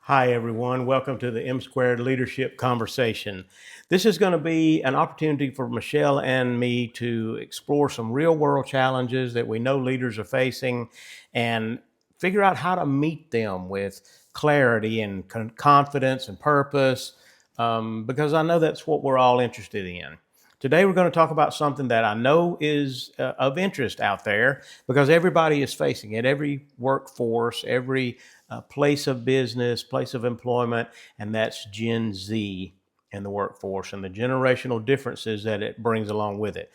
Hi, everyone. Welcome to the M Squared Leadership Conversation. This is going to be an opportunity for Michelle and me to explore some real world challenges that we know leaders are facing and figure out how to meet them with clarity and confidence and purpose, because I know that's what we're all interested in. Today, we're going to talk about something that I know is of interest out there because everybody is facing it, every workforce, every place of business, place of employment, and that's Gen Z in the workforce and the generational differences that it brings along with it.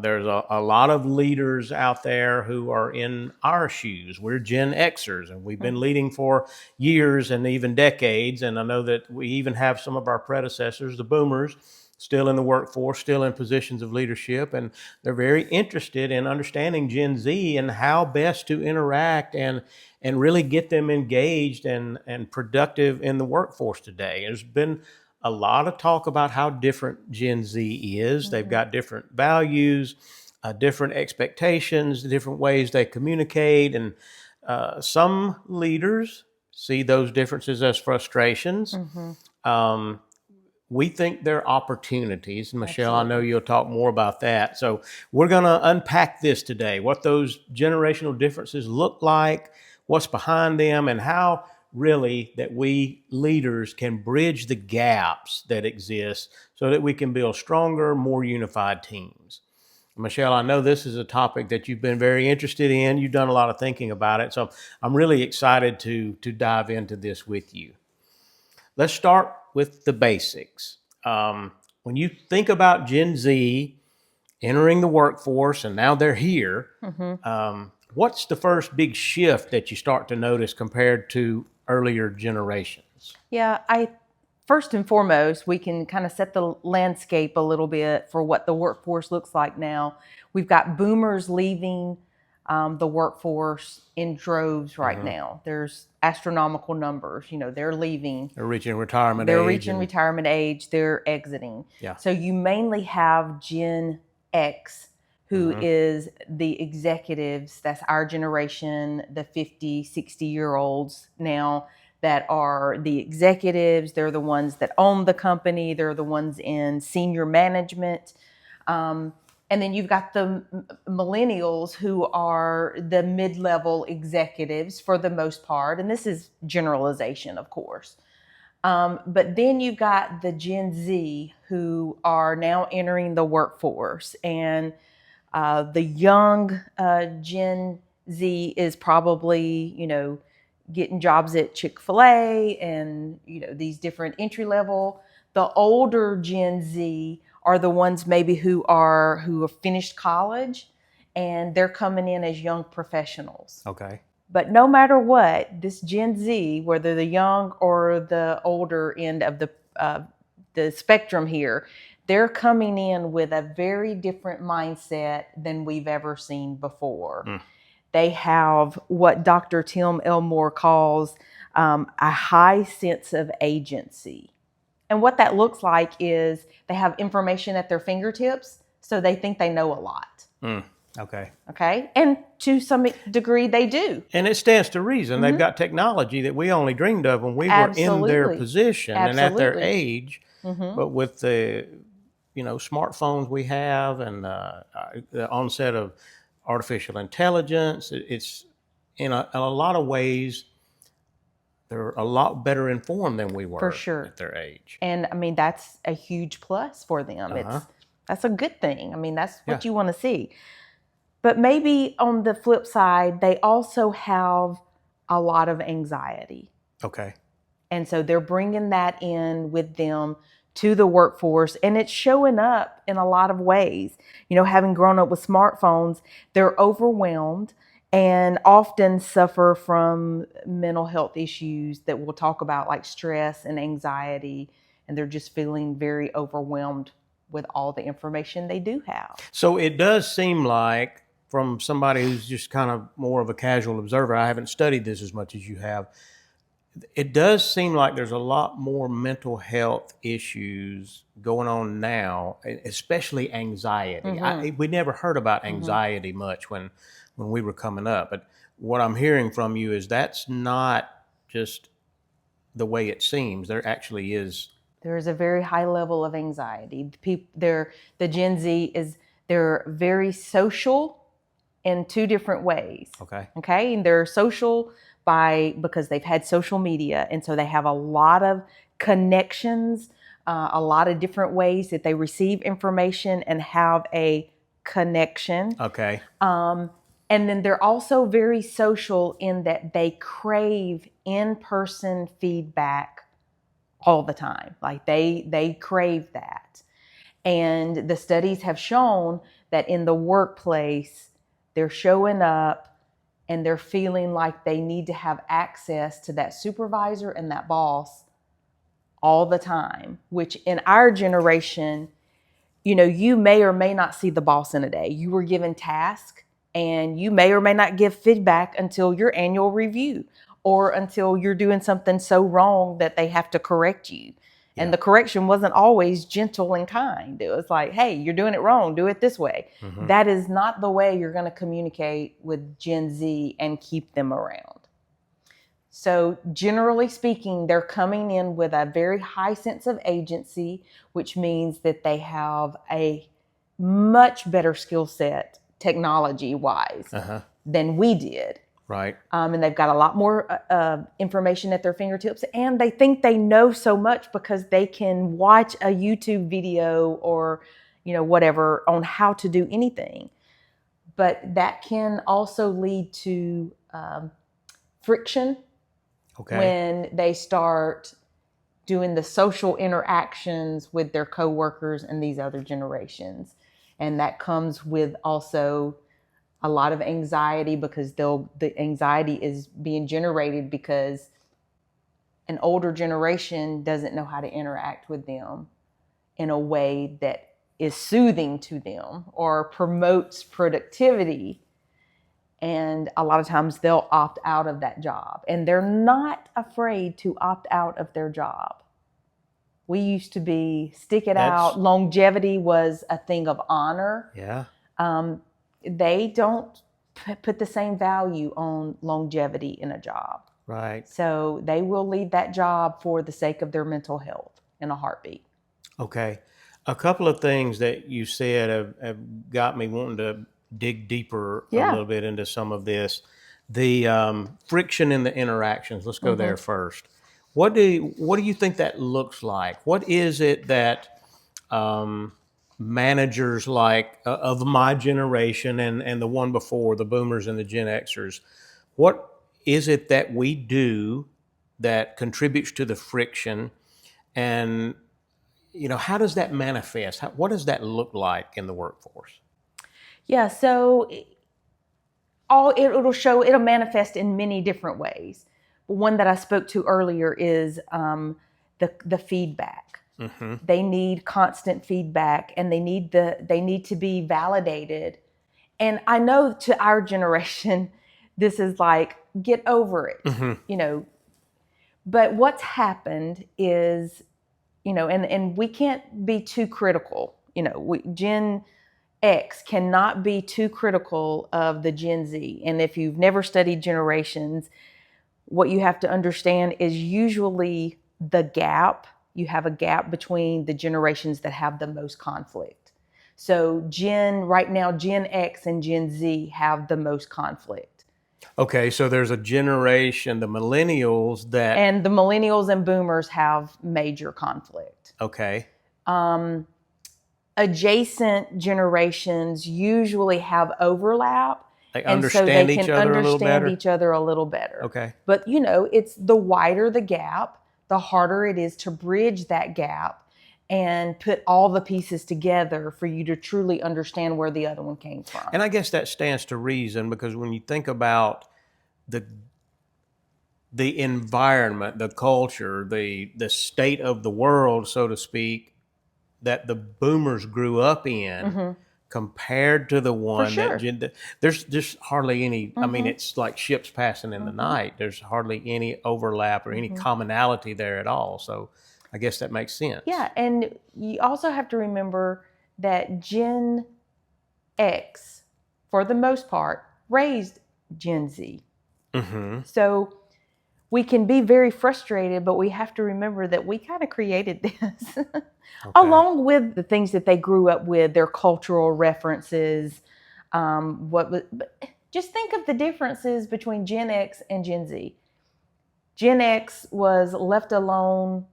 There's a lot of leaders out there who are in our shoes. We're Gen Xers, and we've been leading for years and even decades. And I know that we even have some of our predecessors, the boomers, still in the workforce, still in positions of leadership, and they're very interested in understanding Gen Z and how best to interact and really get them engaged and productive in the workforce today. There's been a lot of talk about how different Gen Z is. They've got different values, different expectations, different ways they communicate, and some leaders see those differences as frustrations. We think they're opportunities. Michelle, Absolutely. I know you'll talk more about that. So we're going to unpack this today, what those generational differences look like, what's behind them, and how really that we leaders can bridge the gaps that exist so that we can build stronger, more unified teams. Michelle, I know this is a topic that you've been very interested in. You've done a lot of thinking about it. So I'm really excited to dive into this with you. Let's start with the basics. When you think about Gen Z entering the workforce and now they're here, what's the first big shift that you start to notice compared to earlier generations? Yeah, first and foremost, we can kind of set the landscape a little bit for what the workforce looks like now. We've got boomers leaving the workforce in droves right now. There's astronomical numbers. They're leaving. They're reaching retirement They're age. reaching retirement age. They're exiting. Yeah. So you mainly have Gen X, who is the executives. That's our generation, the 50, 60-year-olds now that are the executives. They're the ones that own the company. They're the ones in senior management. And then you've got the millennials who are the mid-level executives for the most part. And this is generalization, of course. But then you've got the Gen Z who are now entering the workforce. And the young Gen Z is probably, getting jobs at Chick-fil-A and, these different entry level. The older Gen Z are the ones maybe who have finished college and they're coming in as young professionals. Okay. But no matter what, this Gen Z, whether the young or the older end of the spectrum here, they're coming in with a very different mindset than we've ever seen before. They have what Dr. Tim Elmore calls a high sense of agency. And what that looks like is they have information at their fingertips, so they think they know a lot. Okay. Okay. And to some degree, they do. And it stands to reason. They've got technology that we only dreamed of when we were in their position and at their age. But with the smartphones we have and the onset of artificial intelligence, it's in a lot of ways they're a lot better informed than we were For sure. at their age. And I mean, that's a huge plus for them. That's a good thing. I mean, that's what you want to see. But maybe on the flip side, they also have a lot of anxiety. Okay. And so they're bringing that in with them to the workforce, and it's showing up in a lot of ways. Having grown up with smartphones, they're overwhelmed and often suffer from mental health issues that we'll talk about, like stress and anxiety, and they're just feeling very overwhelmed with all the information they do have. So it does seem like, from somebody who's just kind of more of a casual observer, I haven't studied this as much as you have, it does seem like there's a lot more mental health issues going on now, especially anxiety. We never heard about anxiety much when when we were coming up. But what I'm hearing from you is that's not just the way it seems. There actually is. There's a very high level of anxiety. The Gen Z they're very social in two different ways. Okay. And they're social because they've had social media. And so they have a lot of connections, a lot of different ways that they receive information and have a connection. Okay. And then they're also very social in that they crave in-person feedback all the time. Like they crave that. And the studies have shown that in the workplace, they're showing up and they're feeling like they need to have access to that supervisor and that boss all the time, which in our generation, you may or may not see the boss in a day. You were given tasks and you may or may not give feedback until your annual review or until you're doing something so wrong that they have to correct you. And the correction wasn't always gentle and kind. It was like, hey, you're doing it wrong. Do it this way. Mm-hmm. That is not the way you're going to communicate with Gen Z and keep them around. So generally speaking, they're coming in with a very high sense of agency, which means that they have a much better skill set technology-wise than we did. Right. And they've got a lot more information at their fingertips, and they think they know so much because they can watch a YouTube video or, whatever on how to do anything. But that can also lead to friction when they start doing the social interactions with their coworkers and these other generations. And that comes with also a lot of anxiety because the anxiety is being generated because an older generation doesn't know how to interact with them in a way that is soothing to them or promotes productivity. And a lot of times they'll opt out of that job, and they're not afraid to opt out of their job. We used to stick it out. Longevity was a thing of honor. Yeah. They don't put the same value on longevity in a job. Right. So they will leave that job for the sake of their mental health in a heartbeat. Okay. A couple of things that you said have got me wanting to dig deeper a little bit into some of this. The friction in the interactions. Let's go there first. What do you think that looks like? What is it that managers like of my generation and the one before, the boomers and the Gen Xers, what is it that we do that contributes to the friction? And, how does that manifest? What does that look like in the workforce? Yeah, so it'll manifest in many different ways. But one that I spoke to earlier is the feedback. Mm-hmm. They need constant feedback, and they need to be validated. And I know to our generation, this is like, get over it, mm-hmm. But what's happened is, and we can't be too critical. Gen X cannot be too critical of the Gen Z. And if you've never studied generations, what you have to understand is usually you have a gap between the generations that have the most conflict. So right now, Gen X and Gen Z have the most conflict. Okay, so there's a generation, the millennials and the millennials and boomers have major conflict. Okay. Adjacent generations usually have overlap. They understand each other a little better. Understand each other a little better. Okay. But it's the wider the gap, the harder it is to bridge that gap and put all the pieces together for you to truly understand where the other one came from. And I guess that stands to reason, because when you think about the environment, the culture, the state of the world, so to speak, that the boomers grew up in, mm-hmm. compared to the one that there's just hardly any, mm-hmm. I mean, it's like ships passing in mm-hmm. the night. There's hardly any overlap or any mm-hmm. commonality there at all. So I guess that makes sense. Yeah, and you also have to remember that Gen X, for the most part, raised Gen Z. Mm-hmm. So we can be very frustrated, but we have to remember that we kind of created this along with the things that they grew up with, their cultural references. Just think of the differences between Gen X and Gen Z. Gen X was left alone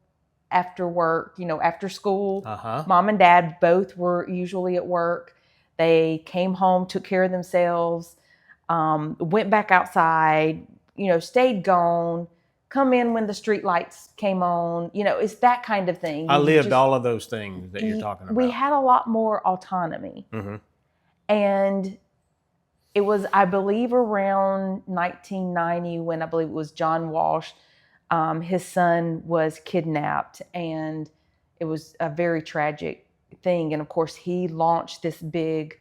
after work, after school. Mom and dad both were usually at work. They came home, took care of themselves, went back outside, stayed gone, come in when the street lights came on. It's that kind of thing. I lived all of those things that you're talking about. We had a lot more autonomy. Mm-hmm. And it was, I believe, around 1990 when I believe it was John Walsh. His son was kidnapped, and it was a very tragic thing. And of course, he launched this big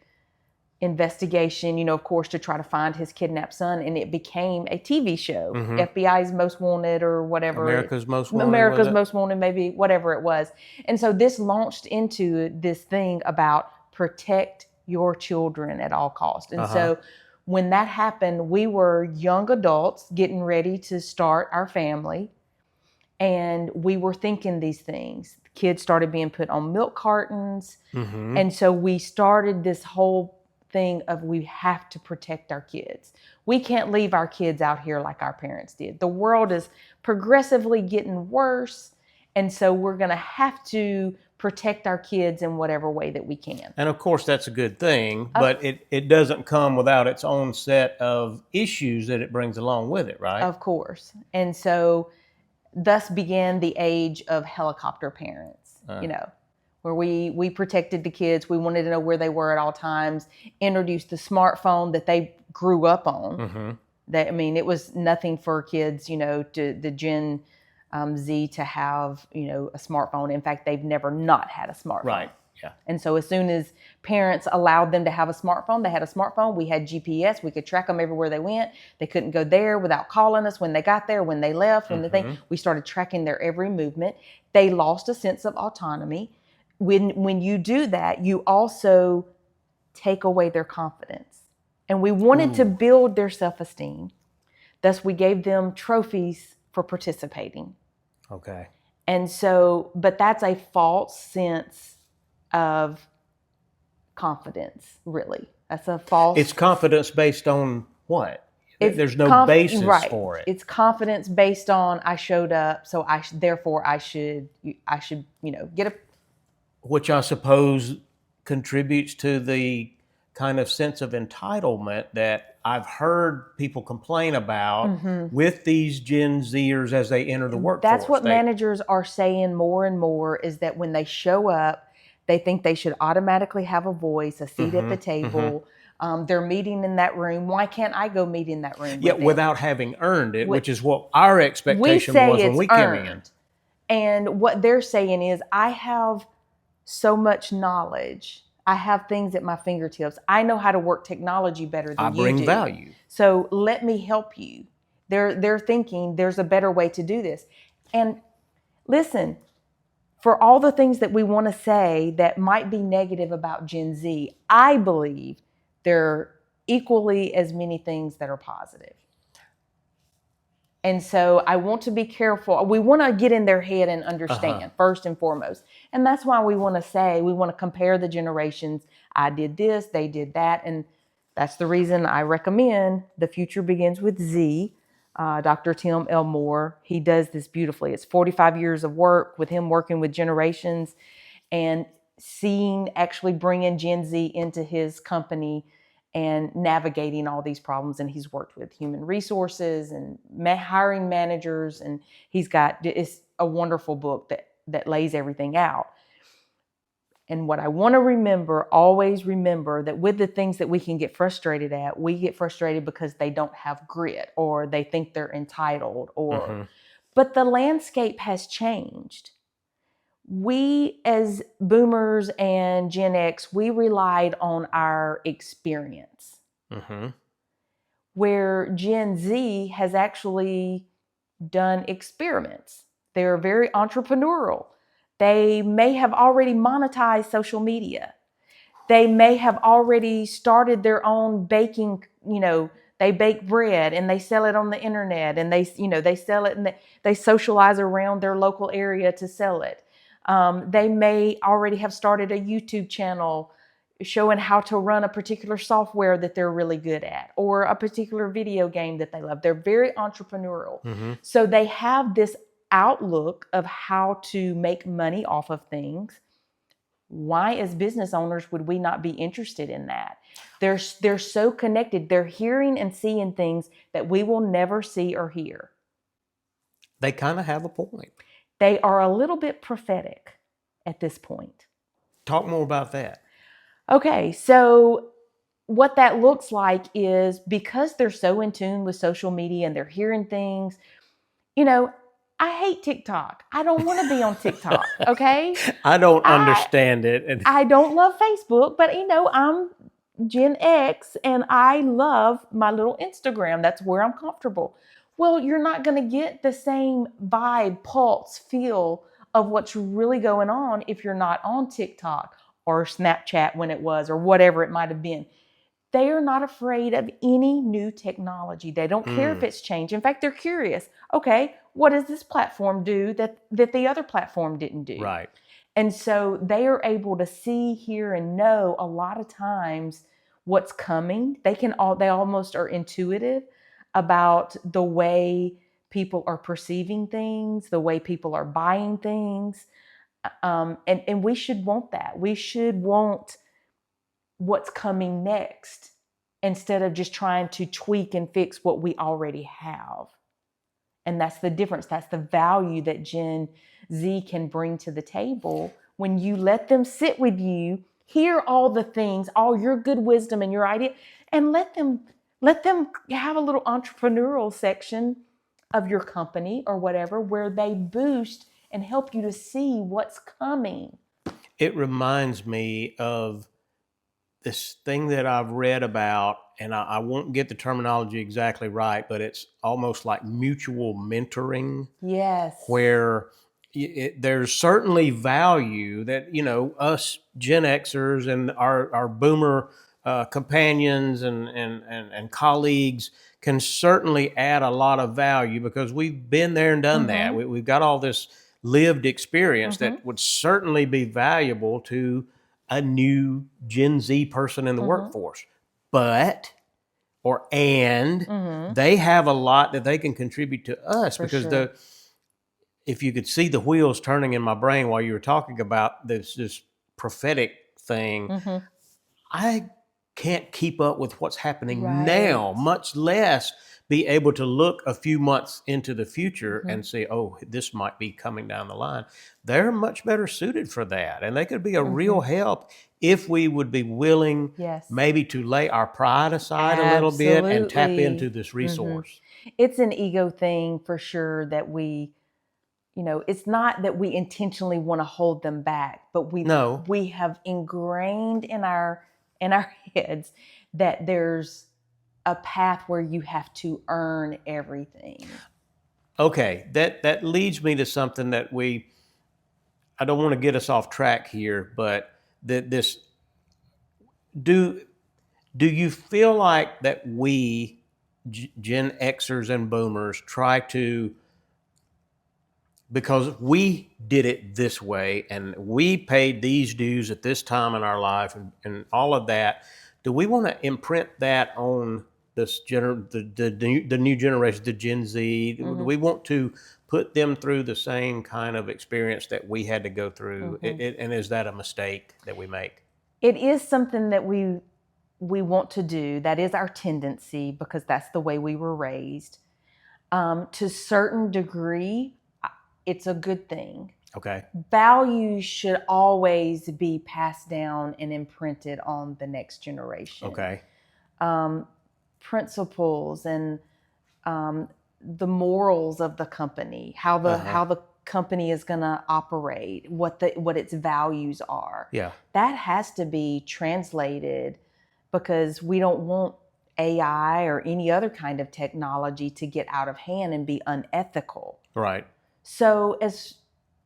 investigation, of course, to try to find his kidnapped son, and it became a TV show, FBI's Most Wanted or whatever. America's Most Wanted, maybe, whatever it was. And so this launched into this thing about protect your children at all costs. And so when that happened, we were young adults getting ready to start our family, and we were thinking these things. Kids started being put on milk cartons, and so we started this whole thing of we have to protect our kids. We can't leave our kids out here like our parents did. The world is progressively getting worse, and so we're going to have to protect our kids in whatever way that we can. And of course, that's a good thing, but it doesn't come without its own set of issues that it brings along with it, right? Of course. And so thus began the age of helicopter parents, where we protected the kids. We wanted to know where they were at all times, introduced the smartphone that they grew up on. It was nothing for kids, to the Gen Z to have, a smartphone. In fact, they've never not had a smartphone. Right. Yeah. And so as soon as parents allowed them to have a smartphone, they had a smartphone. We had GPS. We could track them everywhere they went. They couldn't go there without calling us when they got there, when they left, we started tracking their every movement. They lost a sense of autonomy. When you do that, you also take away their confidence. And we wanted to build their self-esteem. Thus, we gave them trophies for participating. Okay. And so, but that's a false sense of confidence, really. That's a false... It's confidence based on what? There's no basis for it. It's confidence based on I showed up, so therefore I should get a... Which I suppose contributes to the kind of sense of entitlement that I've heard people complain about with these Gen Zers as they enter the workforce. That's what managers are saying more and more, is that when they show up, they think they should automatically have a voice, a seat at the table. They're meeting in that room. Why can't I go meet in that room? Yeah, without having earned it, which is what our expectation was when we came in. And what they're saying is, I have so much knowledge. I have things at my fingertips. I know how to work technology better than you do. I bring value. So let me help you. They're thinking there's a better way to do this. And listen, for all the things that we want to say that might be negative about Gen Z, I believe there are equally as many things that are positive. And so I want to be careful. We want to get in their head and understand first and foremost. And that's why we want to compare the generations. I did this, they did that. And that's the reason I recommend The Future Begins with Z. Dr. Tim Elmore, he does this beautifully. It's 45 years of work with him working with generations and actually bringing Gen Z into his company and navigating all these problems. And he's worked with human resources and hiring managers. And it's a wonderful book that lays everything out. And what I want to always remember that with the things that we can get frustrated at, we get frustrated because they don't have grit or they think they're entitled but the landscape has changed. We as boomers and Gen X, we relied on our experience. Where Gen Z has actually done experiments. They're very entrepreneurial. They may have already monetized social media. They may have already started their own baking they bake bread and they sell it on the internet, and they sell it, and they socialize around their local area to sell it. They may already have started a YouTube channel showing how to run a particular software that they're really good at, or a particular video game that they love. They're very entrepreneurial. Mm-hmm. So they have this outlook of how to make money off of things. Why, as business owners, would we not be interested in that? They're so connected. They're hearing and seeing things that we will never see or hear. They kind of have a point. They are a little bit prophetic at this point. Talk more about that. Okay, so what that looks like is, because they're so in tune with social media and they're hearing things, I hate TikTok. I don't want to be on TikTok, okay? I don't understand it. I don't love Facebook, but I'm Gen X and I love my little Instagram. That's where I'm comfortable. Well, you're not going to get the same vibe, pulse, feel of what's really going on if you're not on TikTok or Snapchat when it was, or whatever it might have been. They are not afraid of any new technology. They don't care if it's changed. In fact, they're curious. Okay, what does this platform do that the other platform didn't do? Right. And so they are able to see, hear, and know a lot of times what's coming. They almost are intuitive about the way people are perceiving things, the way people are buying things. And we should want that. We should want what's coming next instead of just trying to tweak and fix what we already have. And that's the difference. That's the value that Gen Z can bring to the table when you let them sit with you, hear all the things, all your good wisdom and your idea, and let them have a little entrepreneurial section of your company or whatever, where they boost and help you to see what's coming. It reminds me of this thing that I've read about, and I won't get the terminology exactly right, but it's almost like mutual mentoring. Yes. Where there's certainly value that, us Gen Xers and our boomer companions and colleagues can certainly add a lot of value, because we've been there and done that. We've got all this lived experience that would certainly be valuable to a new Gen Z person in the workforce. But they have a lot that they can contribute to us. For because sure. If you could see the wheels turning in my brain while you were talking about this prophetic thing, I can't keep up with what's happening now, much less be able to look a few months into the future and say, oh, this might be coming down the line. They're much better suited for that. And they could be a real help if we would be willing maybe to lay our pride aside a little bit and tap into this resource. It's an ego thing for sure, that we, it's not that we intentionally want to hold them back, but we have ingrained in our heads that there's a path where you have to earn everything. Okay, that leads me to something that I don't want to get us off track here, but do you feel like that we Gen Xers and boomers try to, because we did it this way and we paid these dues at this time in our life and all of that, do we want to imprint that on this the new generation, the Gen Z? Do we want to put them through the same kind of experience that we had to go through? And is that a mistake that we make? It is something that we want to do. That is our tendency, because that's the way we were raised. To a certain degree, it's a good thing. Okay. Values should always be passed down and imprinted on the next generation. Okay. Principles and the morals of the company, how the company is going to operate, what its values are. Yeah. That has to be translated, because we don't want AI or any other kind of technology to get out of hand and be unethical. Right. So, as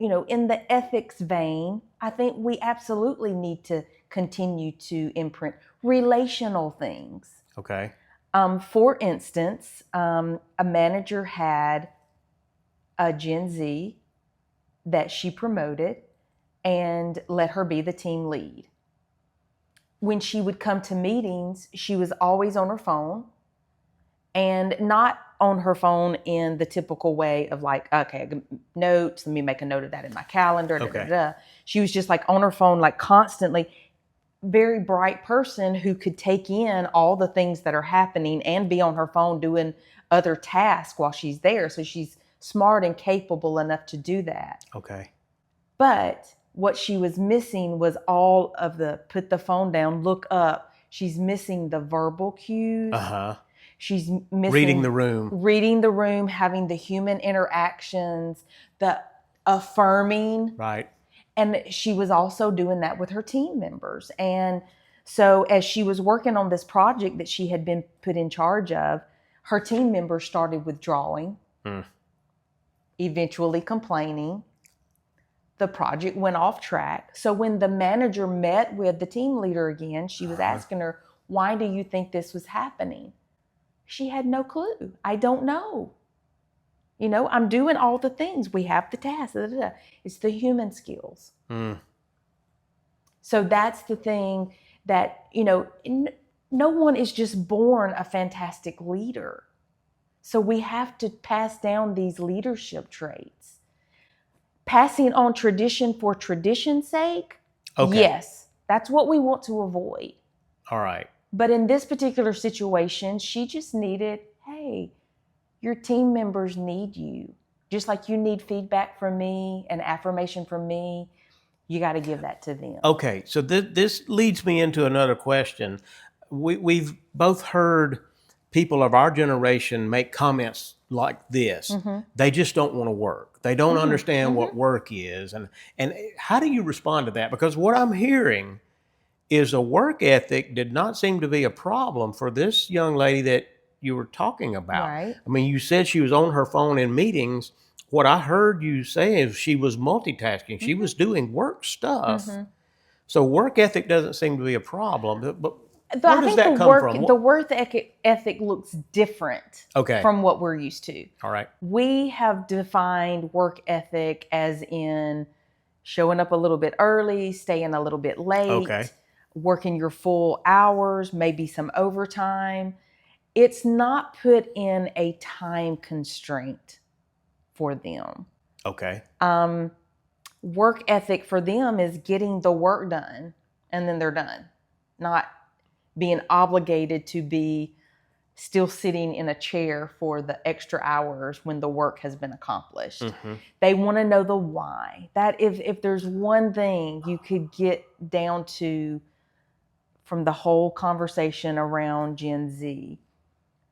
in the ethics vein, I think we absolutely need to continue to imprint relational things. Okay. For instance, a manager had a Gen Z that she promoted and let her be the team lead. When she would come to meetings, she was always on her phone, and not on her phone in the typical way of like, okay, notes, let me make a note of that in my calendar. Okay. She was just like on her phone, like constantly. Very bright person who could take in all the things that are happening and be on her phone doing other tasks while she's there. So she's smart and capable enough to do that. Okay. But what she was missing was all of the put the phone down, look up. She's missing the verbal cues. She's missing reading the room, having the human interactions, the affirming. Right. And she was also doing that with her team members. And so as she was working on this project that she had been put in charge of, her team members started withdrawing, eventually complaining. The project went off track. So when the manager met with the team leader again, she was asking her, why do you think this was happening? She had no clue. I don't know. You know, I'm doing all the things. We have the tasks. It's the human skills. So that's the thing that, you know, no one is just born a fantastic leader. So we have to pass down these leadership traits. Passing on tradition for tradition's sake, yes, that's what we want to avoid. All right. But in this particular situation, she just needed, hey, your team members need you. Just like you need feedback from me and affirmation from me, you got to give that to them. Okay, so this leads me into another question. We've both heard people of our generation make comments like this. They just don't want to work. They don't understand what work is. And how do you respond to that? Because what I'm hearing is a work ethic did not seem to be a problem for this young lady that you were talking about. Right. I mean, you said she was on her phone in meetings. What I heard you say is she was multitasking. She was doing work stuff. So work ethic doesn't seem to be a problem. But where does that come from? The work ethic looks different from what we're used to. All right. We have defined work ethic as in showing up a little bit early, staying a little bit late, working your full hours, maybe some overtime. It's not put in a time constraint for them. Okay. Work ethic for them is getting the work done and then they're done. Not being obligated to be still sitting in a chair for the extra hours when the work has been accomplished. They want to know the why. That if there's one thing you could get down to from the whole conversation around Gen Z,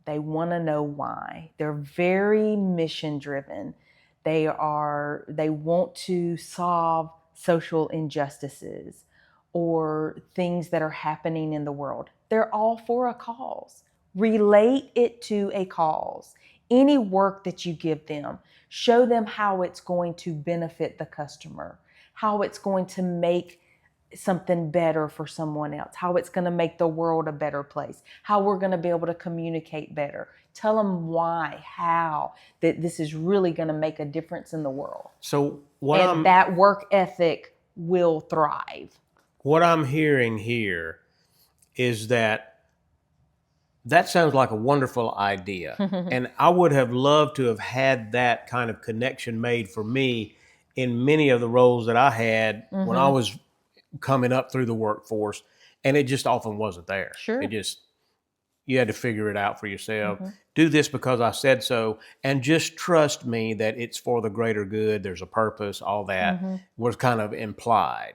they want to know why. They're very mission driven. They want to solve social injustices or things that are happening in the world. They're all for a cause. Relate it to a cause. Any work that you give them, show them how it's going to benefit the customer, how it's going to make something better for someone else, how it's going to make the world a better place, how we're going to be able to communicate better. Tell them why, how, that this is really going to make a difference in the world. So that work ethic will thrive. What I'm hearing here is that sounds like a wonderful idea. And I would have loved to have had that kind of connection made for me in many of the roles that I had when I was coming up through the workforce, and it just often wasn't there. Sure. You had to figure it out for yourself. Do this because I said so, and just trust me that it's for the greater good. There's a purpose. All that was kind of implied,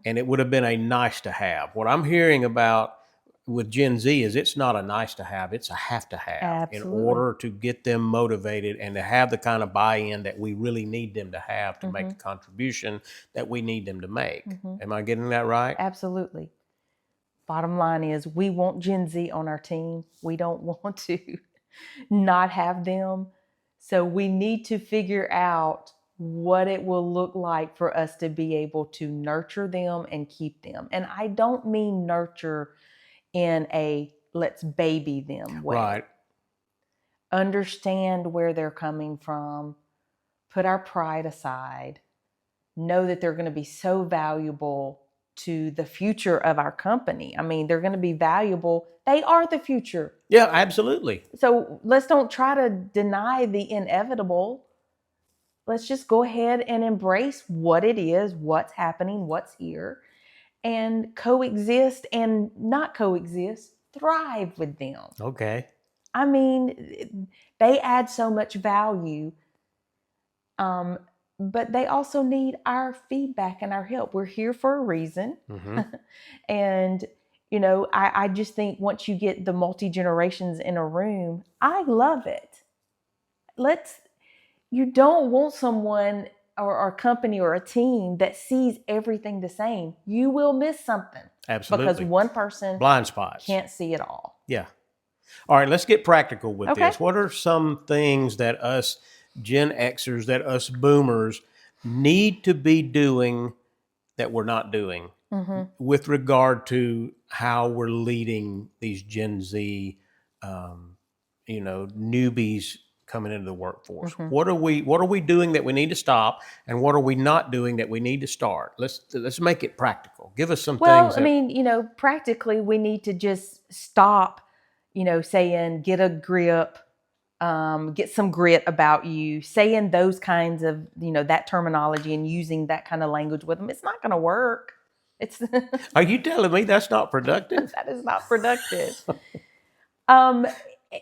and it would have been a nice to have. What I'm hearing about with Gen Z is it's not a nice to have, it's a have to have. Absolutely. In order to get them motivated and to have the kind of buy-in that we really need them to have to make the contribution that we need them to make. Am I getting that right? Absolutely. Bottom line is we want Gen Z on our team. We don't want to not have them. So we need to figure out what it will look like for us to be able to nurture them and keep them. And I don't mean nurture in a let's baby them way. Right. Understand where they're coming from, put our pride aside, know that they're going to be so valuable to the future of our company. I mean, they're going to be valuable. They are the future. Yeah, absolutely. So let's don't try to deny the inevitable. Let's just go ahead and embrace what it is, what's happening, what's here, and coexist and not coexist, thrive with them. Okay. I mean, they add so much value, but they also need our feedback and our help. We're here for a reason. Mm-hmm. And, you know, I just think once you get the multi-generations in a room, I love it. You don't want someone or a company or a team that sees everything the same. You will miss something. Absolutely. Because one person blind spots can't see it all. Yeah. All right, let's get practical with Okay. this. What are some things that us Gen Xers, that us boomers need to be doing that we're not doing with regard to how we're leading these Gen Z, newbies coming into the workforce? What are we doing that we need to stop, and what are we not doing that we need to start? Let's make it practical. Give us some things. Well, I mean, practically we need to just stop, saying get a grip, get some grit about you, saying those kinds of, that terminology and using that kind of language with them. It's not going to work. Are you telling me that's not productive? That is not productive.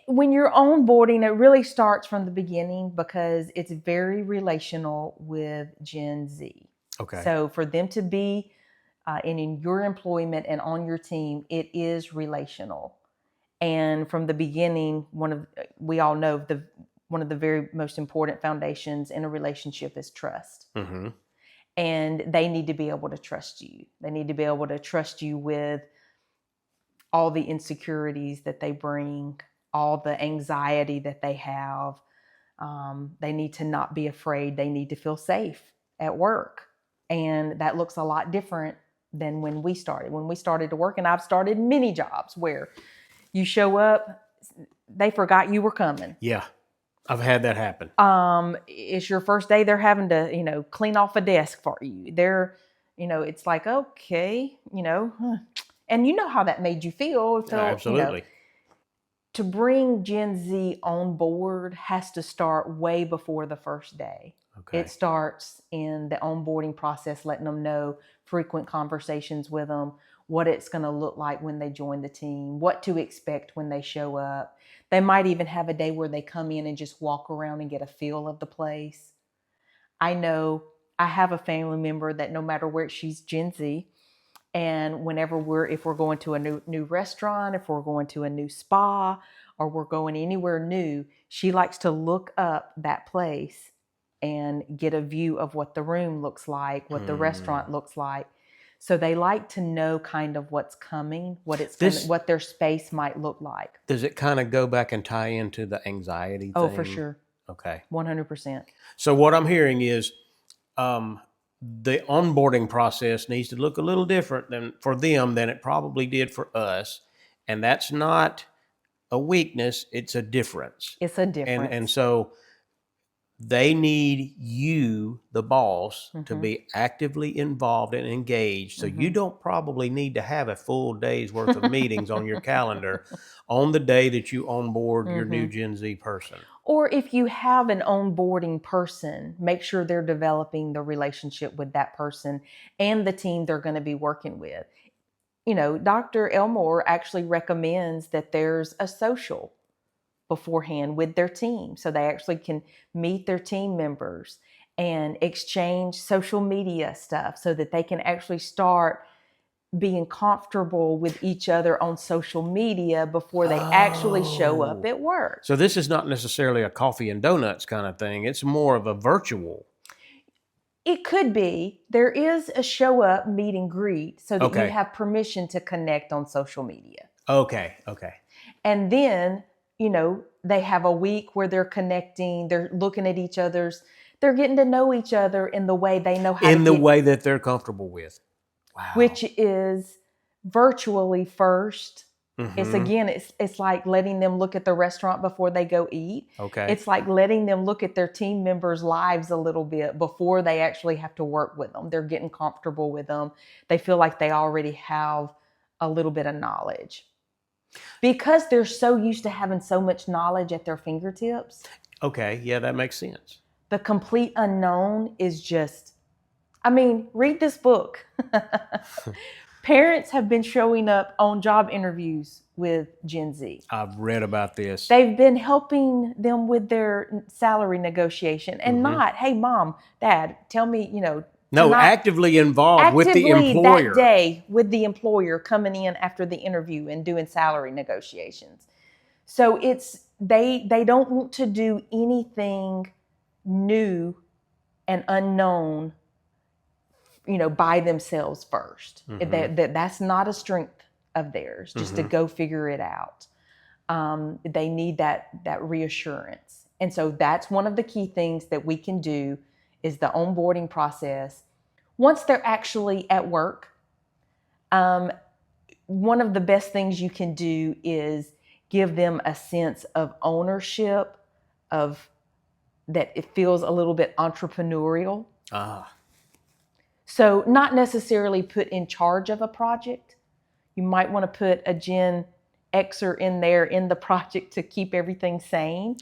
When you're onboarding, it really starts from the beginning because it's very relational with Gen Z. Okay. So for them to be in your employment and on your team, it is relational. And from the beginning, we all know one of the very most important foundations in a relationship is trust. Mm-hmm. And they need to be able to trust you. They need to be able to trust you with all the insecurities that they bring, all the anxiety that they have. They need to not be afraid. They need to feel safe at work. And that looks a lot different than when we started. When we started to work, and I've started many jobs where you show up, they forgot you were coming. Yeah, I've had that happen. It's your first day. They're having to, clean off a desk for you. It's like, okay, and you know how that made you feel. So, absolutely. To bring Gen Z on board has to start way before the first day. Okay. It starts in the onboarding process, letting them know, frequent conversations with them, what it's going to look like when they join the team, what to expect when they show up. They might even have a day where they come in and just walk around and get a feel of the place. I know I have a family member that no matter where, she's Gen Z, and if we're going to a new restaurant, if we're going to a new spa, or we're going anywhere new, she likes to look up that place and get a view of what the room looks like, what the restaurant looks like. So they like to know kind of what's coming, what their space might look like. Does it kind of go back and tie into the anxiety thing? Oh, for sure. Okay. 100%. So what I'm hearing is the onboarding process needs to look a little different for them than it probably did for us. And that's not a weakness, it's a difference. It's a difference. And so they need you, the boss, to be actively involved and engaged. So you don't probably need to have a full day's worth of meetings on your calendar on the day that you onboard your new Gen Z person. Or if you have an onboarding person, make sure they're developing the relationship with that person and the team they're going to be working with. Dr. Elmore actually recommends that there's a social beforehand with their team, so they actually can meet their team members and exchange social media stuff so that they can actually start being comfortable with each other on social media before they actually show up at work. So this is not necessarily a coffee and donuts kind of thing. It's more of a virtual. It could be. There is a show up, meet and greet, so that you have permission to connect on social media. Okay. And then, they have a week where they're connecting, they're looking at each other's, they're getting to know each other in the way they know how in the way that they're comfortable with. Wow. Which is virtually first It's Mm-hmm. again, it's like letting them look at the restaurant before they go eat. Okay. It's like letting them look at their team members' lives a little bit before they actually have to work with them. They're getting comfortable with them. They feel like they already have a little bit of knowledge because they're so used to having so much knowledge at their fingertips. Okay. Yeah, that makes sense. The complete unknown is just, I mean, read this book. Parents have been showing up on job interviews with Gen Z. I've read about this. They've been helping them with their salary negotiation and not, hey, mom, dad, tell me, No, tonight, actively involved with the actively employer. that day with the employer coming in after the interview and doing salary negotiations. So it's they don't want to do anything new and unknown, by themselves first. That's not a strength of theirs, just to go figure it out. They need that reassurance. And so that's one of the key things that we can do is the onboarding process. Once they're actually at work, one of the best things you can do is give them a sense of ownership, of that it feels a little bit entrepreneurial. So not necessarily put in charge of a project. You might want to put a Gen Xer in there in the project to keep everything sane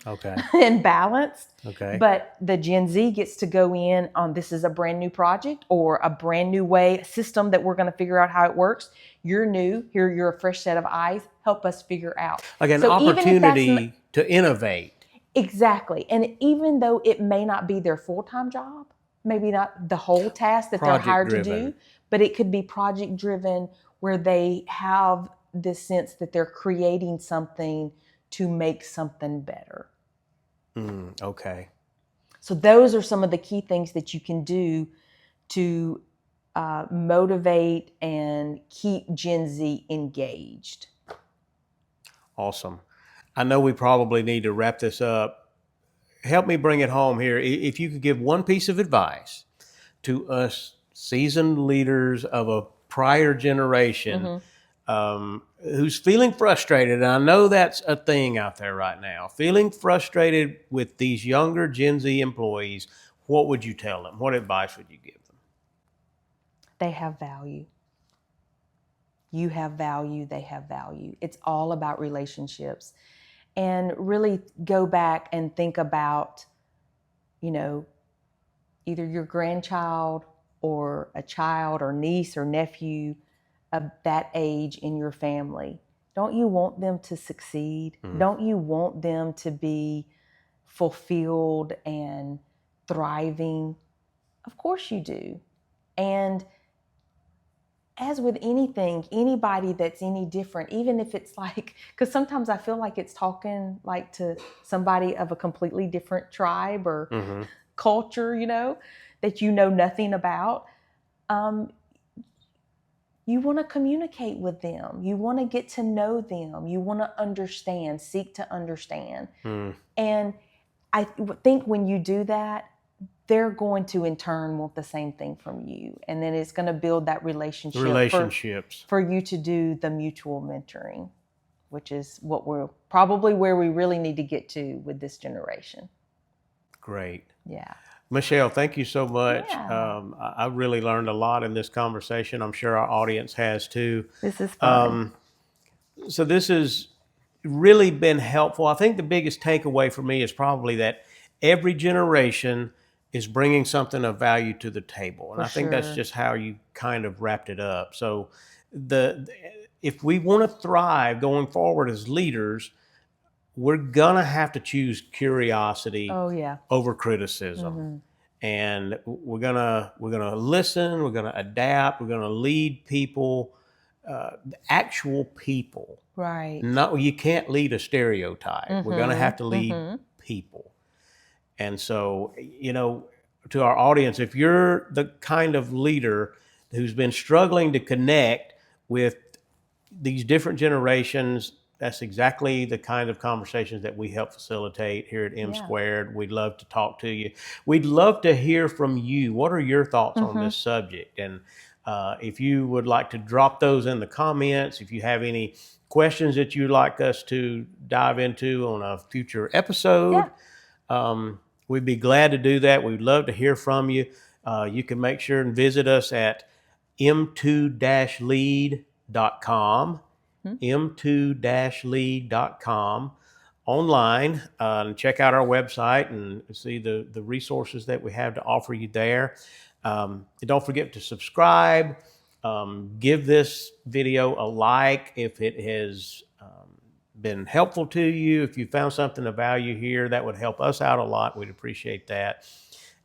and balanced. Okay. But the Gen Z gets to go in on, this is a brand new project or a brand new system that we're going to figure out how it works. You're new. Here, you're a fresh set of eyes. Help us figure out. Like an opportunity to innovate. Exactly. And even though it may not be their full-time job, maybe not the whole task that they're hired to do, but it could be project driven where they have this sense that they're creating something to make something better. Okay. So those are some of the key things that you can do to motivate and keep Gen Z engaged. Awesome. I know we probably need to wrap this up. Help me bring it home here. If you could give one piece of advice to us seasoned leaders of a prior generation who's feeling frustrated, and I know that's a thing out there right now, feeling frustrated with these younger Gen Z employees, what would you tell them? What advice would you give them? They have value. You have value, they have value. It's all about relationships. And really go back and think about, either your grandchild or a child or niece or nephew of that age in your family. Don't you want them to succeed? Don't you want them to be fulfilled and thriving? Of course you do. And as with anything, anybody that's any different, even if it's like, because sometimes I feel like it's talking like to somebody of a completely different tribe or culture, that you know nothing about. You want to communicate with them. You want to get to know them. You want to understand, seek to understand. And I think when you do that, they're going to in turn want the same thing from you. And then it's going to build that relationships for you to do the mutual mentoring, which is what we're probably where we really need to get to with this generation. Great. Yeah. Michelle, thank you so much. Yeah. I really learned a lot in this conversation. I'm sure our audience has too. This is fun. So this has really been helpful. I think the biggest takeaway for me is probably that every generation is bringing something of value to the table. And I think that's just how you kind of wrapped it up. So if we want to thrive going forward as leaders, we're going to have to choose curiosity over criticism. And we're going to listen, we're going to adapt, we're going to lead people, actual people. Right. No, you can't lead a stereotype. We're going to have to lead people. And so, to our audience, if you're the kind of leader who's been struggling to connect with these different generations, that's exactly the kind of conversations that we help facilitate here at M Squared. We'd love to talk to you. We'd love to hear from you. What are your thoughts on this subject? And if you would like to drop those in the comments, if you have any questions that you'd like us to dive into on a future episode, we'd be glad to do that. We'd love to hear from you. You can make sure and visit us at m2-lead.com, m2-lead.com online, and check out our website and see the resources that we have to offer you there. And don't forget to subscribe. Give this video a like if it has been helpful to you. If you found something of value here, that would help us out a lot. We'd appreciate that.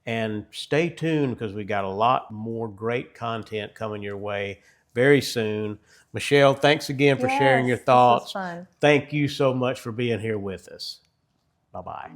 And stay tuned because we got a lot more great content coming your way very soon. Michelle, thanks again for sharing your thoughts. This was fun. Thank you so much for being here with us. Bye-bye.